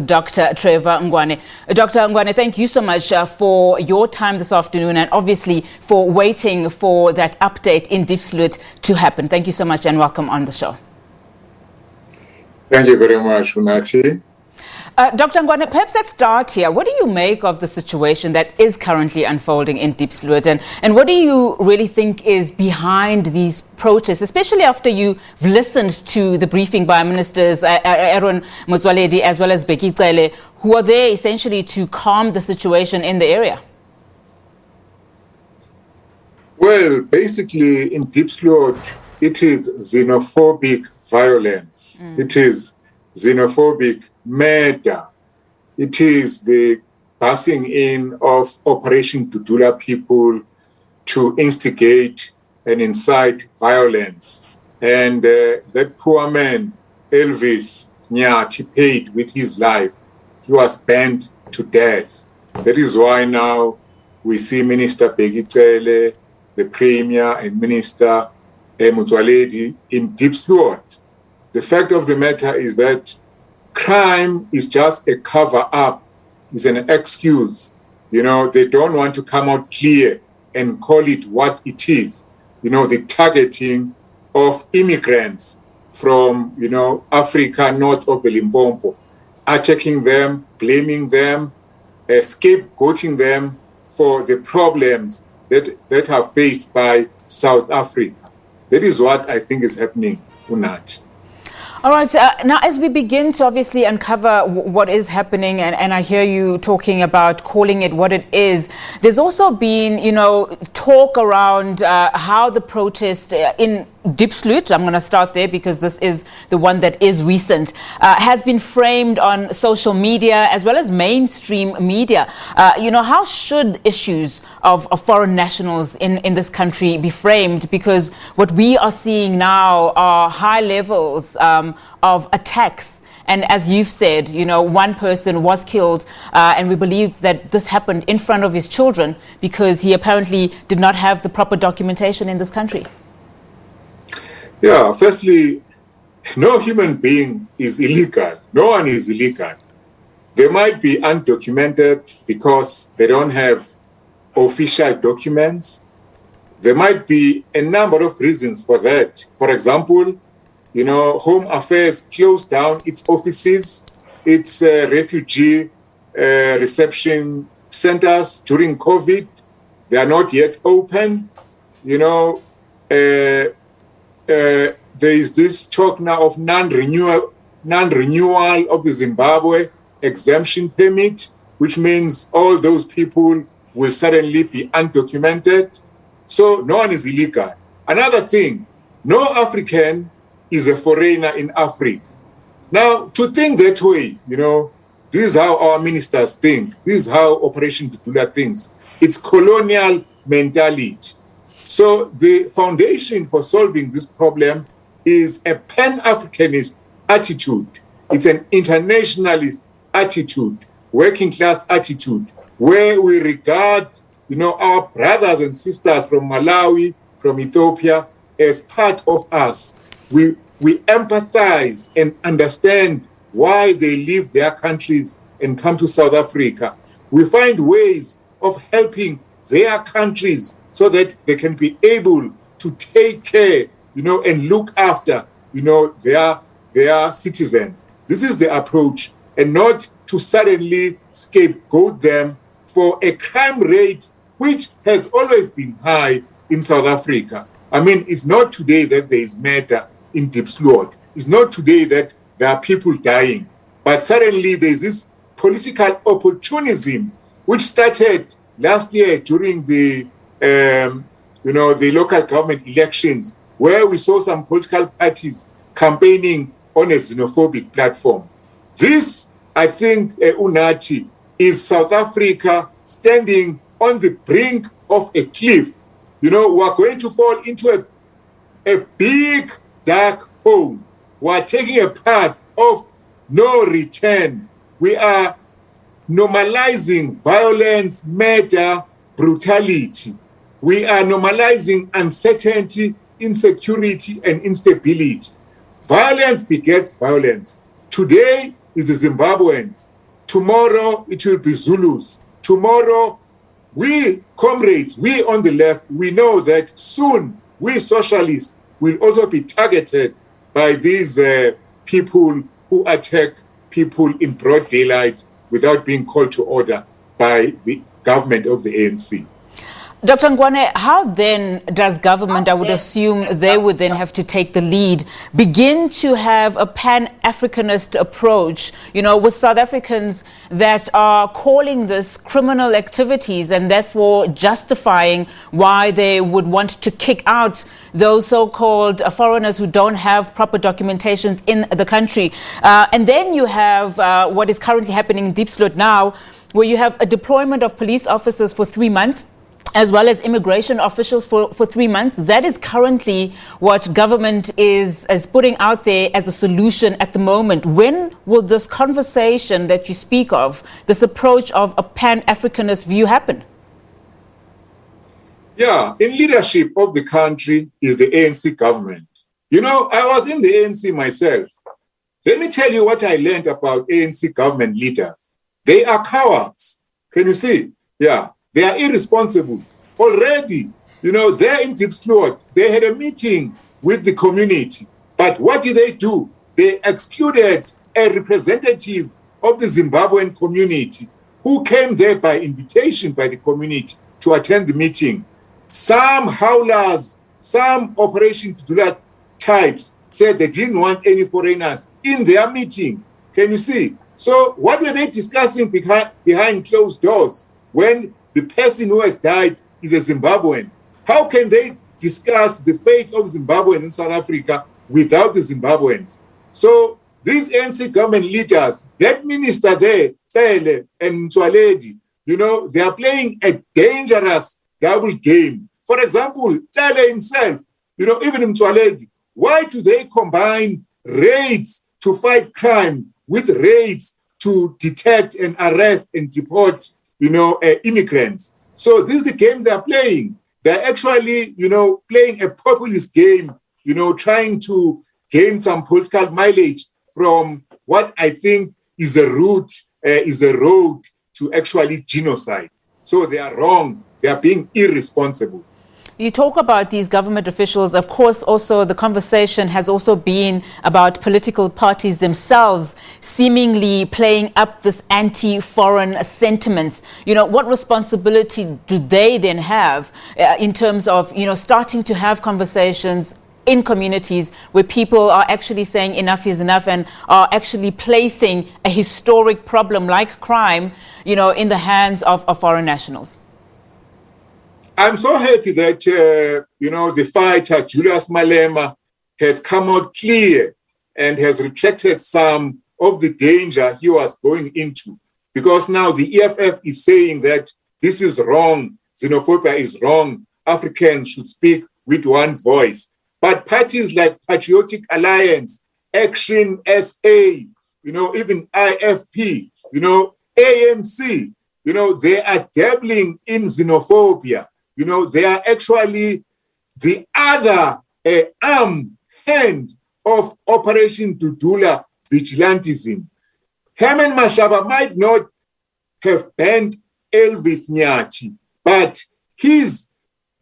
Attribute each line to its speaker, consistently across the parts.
Speaker 1: Dr. Trevor Ngwane. Dr. Ngwane, thank you so much for your time this afternoon and obviously for waiting for that update in Diepsloot to happen. Thank you so much and welcome on the show.
Speaker 2: Thank you very much, Unati.
Speaker 1: Dr. Ngwane, perhaps let's start here. What do you make of the situation that is currently unfolding in Diepsloot, and what do you really think is behind these protests, especially after you've listened to the briefing by Ministers Aaron Motsoaledi as well as Bheki Cele, who are there essentially to calm the situation in the area?
Speaker 2: Well, basically in Diepsloot, it is xenophobic violence. It is xenophobic murder. It is the passing in of Operation Dudula people to instigate and incite violence. And that poor man, Elvis Nyati, paid with his life. He was burnt to death. That is why now we see Minister Bheki Cele, the Premier and Minister Motsoaledi in Diepsloot. The fact of the matter is that crime is just a cover-up, it's an excuse. You know, they don't want to come out clear and call it what it is. You know, the targeting of immigrants from, you know, Africa, north of the Limpopo, attacking them, blaming them, scapegoating them for the problems that are faced by South Africa. That is what I think is happening, Unat.
Speaker 1: All right, now as we begin to obviously uncover what is happening, and I hear you talking about calling it what it is, there's also been, you know, talk around how the protest in Diepsloot, I'm going to start there because this is the one that is recent, has been framed on social media as well as mainstream media. You know, how should issues of foreign nationals in this country be framed? Because what we are seeing now are high levels of attacks. And as you've said, you know, one person was killed, and we believe that this happened in front of his children because he apparently did not have the proper documentation in this country.
Speaker 2: Yeah, firstly, no human being is illegal. No one is illegal. They might be undocumented because they don't have official documents. There might be a number of reasons for that. For example, you know, Home Affairs closed down its offices, its refugee reception centers during COVID. They are not yet open. You know, there is this talk now of non-renewal of the Zimbabwe exemption permit, which means all those people will suddenly be undocumented. So no one is illegal. Another thing, no African is a foreigner in Africa. Now, to think that way, you know, this is how our ministers think. This is how Operation Dudula thinks. It's colonial mentality. So the foundation for solving this problem is a Pan-Africanist attitude. It's an internationalist attitude, working class attitude, where we regard, you know, our brothers and sisters from Malawi, from Ethiopia, as part of us. We empathize and understand why they leave their countries and come to South Africa. We find ways of helping their countries so that they can be able to take care, you know, and look after, you know, their citizens. This is the approach, and not to suddenly scapegoat them for a crime rate which has always been high in South Africa. I mean, it's not today that there is murder in Diepsloot. It's not today that there are people dying. But suddenly there's this political opportunism which started last year during the the local government elections, where we saw some political parties campaigning on a xenophobic platform. This, I think, Unati, is South Africa standing on the brink of a cliff. You know, we're going to fall into a big, dark hole. We're taking a path of no return. We are normalizing violence, murder, brutality. We are normalizing uncertainty, insecurity, and instability. Violence begets violence. Today, is the Zimbabweans. Tomorrow it will be Zulus. Tomorrow, we comrades, we on the left, we know that soon we socialists will also be targeted by these people who attack people in broad daylight without being called to order by the government of the ANC.
Speaker 1: Dr. Ngwane, how then does government, I would assume they would then have to take the lead, begin to have a Pan-Africanist approach, with South Africans that are calling this criminal activities and therefore justifying why they would want to kick out those so-called foreigners who don't have proper documentations in the country. And then you have what is currently happening in Diepsloot now, where you have a deployment of police officers for 3 months, as well as immigration officials for 3 months. That is currently what government is putting out there as a solution at the moment. When will this conversation that you speak of, this approach of a Pan-Africanist view happen?
Speaker 2: Yeah, in leadership of the country is the ANC government. I was in the ANC myself. Let me tell you what I learned about ANC government leaders. They are cowards. Can you see? Yeah. They are irresponsible. Already, they're in Diepsloot. They had a meeting with the community. But what did they do? They excluded a representative of the Zimbabwean community who came there by invitation by the community to attend the meeting. Some howlers, some Operation Tudula types said they didn't want any foreigners in their meeting. Can you see? So what were they discussing behind closed doors when the person who has died is a Zimbabwean? How can they discuss the fate of Zimbabweans in South Africa without the Zimbabweans? So these ANC government leaders, that minister there, Tele and Mtswaledi, they are playing a dangerous double game. For example, Tele himself, even Mtswaledi, why do they combine raids to fight crime with raids to detect and arrest and deport immigrants? So this is the game they're playing. They're actually, playing a populist game, trying to gain some political mileage from what I think is a road to actually genocide. So they are wrong. They are being irresponsible.
Speaker 1: You talk about these government officials. Of course, also the conversation has also been about political parties themselves seemingly playing up this anti-foreign sentiments. What responsibility do they then have in terms of, starting to have conversations in communities where people are actually saying enough is enough and are actually placing a historic problem like crime, in the hands of foreign nationals?
Speaker 2: I'm so happy that, the fighter Julius Malema has come out clear and has retracted some of the danger he was going into. Because now the EFF is saying that this is wrong, xenophobia is wrong, Africans should speak with one voice. But parties like Patriotic Alliance, Action SA, even IFP, ANC, they are dabbling in xenophobia. They are actually the other hand of Operation Tudula vigilantism. Herman Mashaba might not have banned Elvis Nyathi, but his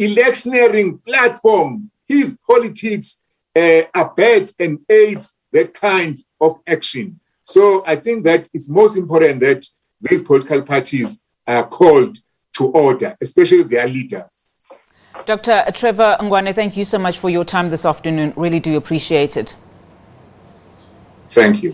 Speaker 2: electioneering platform, his politics abets and aids that kind of action. So I think that it's most important that these political parties are called to order, especially their leaders.
Speaker 1: Dr. Trevor Ngwane, thank you so much for your time this afternoon. Really do appreciate it.
Speaker 2: Thank you.